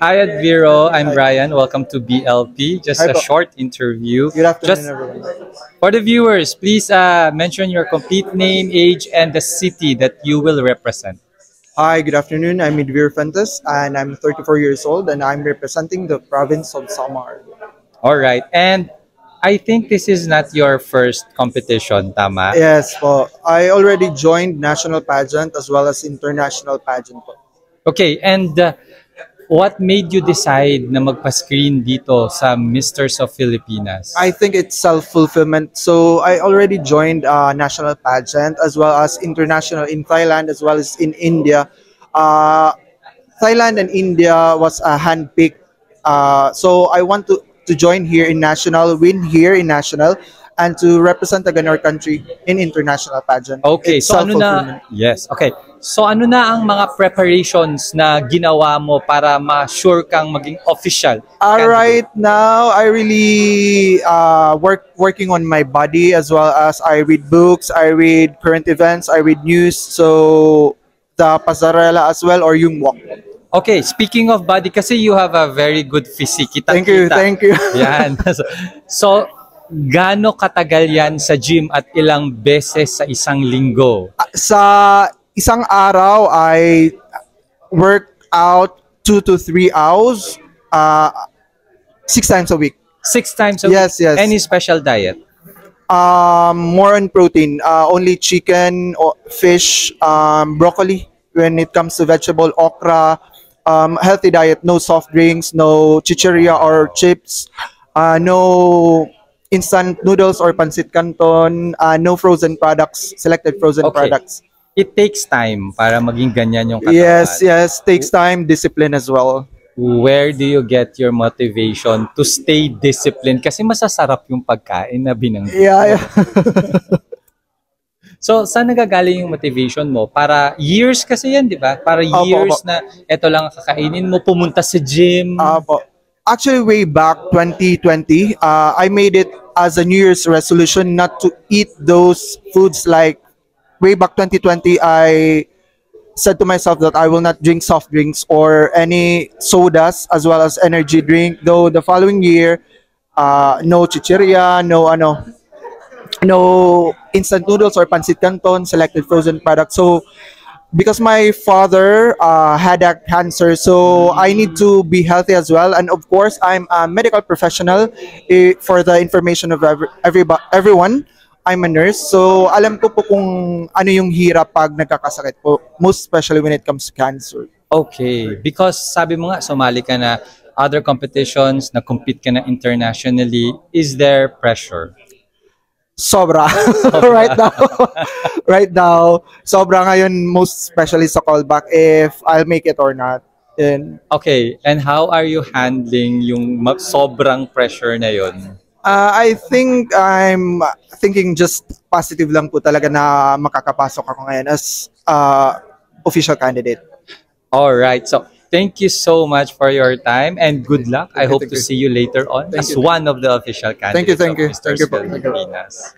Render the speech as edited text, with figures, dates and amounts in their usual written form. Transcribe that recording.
Hi, Adviro. I'm Brian. Welcome to BLP. Just Hi a po. short interview. Good afternoon, Just everyone. for the viewers, please mention your complete name, age, and the city that you will represent. Hi, good afternoon. I'm Midvir Fentas, and I'm 34 years old, and I'm representing the province of Samar. All right. And I think this is not your first competition, tama? Yes, po. I already joined national pageant as well as international pageant po. Okay. And what made you decide na magpa-screen dito sa Misters of Filipinas? I think it's self-fulfillment. So I already joined national pageant as well as international in Thailand as well as in India. Uh, Thailand and India was a handpicked. So I want to join here in national, win here in national, and to represent again our country in international pageant. Okay, It's so ano na, self-fulfillment. yes, okay. So ano na ang mga preparations na ginawa mo para ma-sure kang maging official candidate? Right now, I really working on my body as well as I read books, I read current events, I read news. So the pasarela as well or yung walk. Okay, speaking of body, kasi you have a very good physique. Thank you, Kita-kita. thank you. Yan. So, gaano katagal yan sa gym at ilang beses sa isang linggo? Sa isang araw, I work out 2 to 3 hours, 6 times a week. 6 times a week? Yes, yes. Any special diet? More on protein, only chicken, or fish, broccoli. When it comes to vegetable, okra, healthy diet, no soft drinks, no chicheria or chips, no instant noodles or pancit canton, no frozen products, selected frozen Okay. products. It takes time para maging ganyan yung katawan. Yes, takes time, discipline as well. Where do you get your motivation to stay disciplined? Kasi masasarap yung pagkain na binanggit. Yeah. So, saan nagagaling yung motivation mo? Para years kasi yan, di ba? Para Opo, years opo. na eto lang ang kakainin mo, pumunta sa gym. Po. Actually, way back 2020, I made it as a New Year's resolution not to eat those foods. Like way back 2020, I said to myself that I will not drink soft drinks or any sodas as well as energy drink. Though the following year, no chicheria, no instant noodles or pancit canton, selected frozen products. So because my father had a cancer, so I need to be healthy as well. And of course, I'm a medical professional. For the information of everyone, I'm a nurse. So alam ko po kung ano yung hirap pag nagkakasakit po, most especially when it comes to cancer. Okay. Because sabi mo nga, sumali ka na other competitions, na-compete ka na internationally. Is there pressure? Sobra. right now. right now. Sobra ngayon, most especially sa callback, if I'll make it or not. And Okay. And how are you handling yung sobrang pressure na yon? I think I'm thinking just positive lang po talaga na makakapasok ako ngayon as official candidate. All right. So, thank you so much for your time and good luck. I hope Thank to you. see you later on Thank as you. one of the official candidates Thank you. of Mr. Thank you po. Pilipinas.